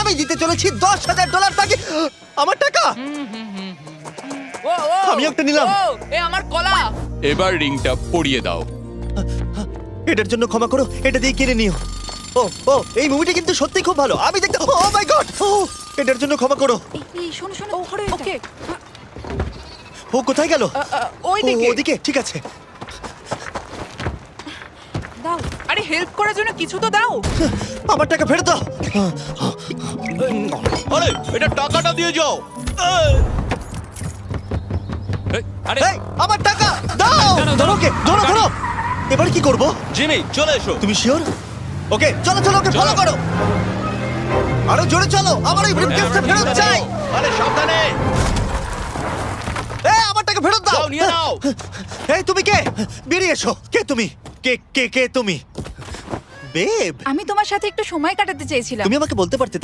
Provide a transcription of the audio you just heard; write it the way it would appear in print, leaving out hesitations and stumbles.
আমি দিতে চলেছি $10,000 তাকে। আমার টাকা ও ও আমি একটা নিলাম। ও, এ আমার কলা। এবার রিংটা পরিয়ে দাও। এটার জন্য ক্ষমা করো, এটা দিয়ে কিনে নিও। ও ও এই মুভিটা কিন্তু সত্যি খুব ভালো, আমি দেখতে। ও মাই গড, এটার জন্য ক্ষমা করো। এই শোনো শোনো ধরো ওকে ও কোথায় গেল? ওই ও, দিকে। ওদিকে, ঠিক আছে। দাও। আরে হেল্প করার জন্য কিছু তো দাও। আমার টাকা ফেরত দাও। আরে এটা টাকাটা দিয়ে যাও। আরে এই, আমার টাকা দাও। দাঁড়াও, ধরো ওকে, ধরো ধরো। এবার কি করব? জিমি চলে এসো। তুমি শিওর? ওকে চলো চলো, ওকে ফলো করো। আরো জোরে চলো, আমার ওই ব্রিফকেসটা ফেরত চাই। আরে সাবধানে এই আমার টাকা ফেরত দাও। যাও নিয়ে নাও। এই তুমি কে? বেরিয়ে এসো। কে তুমি? কে কে কে তুমি? বেব, আমি তোমার সাথে একটু সময় কাটাতে চেয়েছিলাম। তুমি আমাকে বলতে পারতে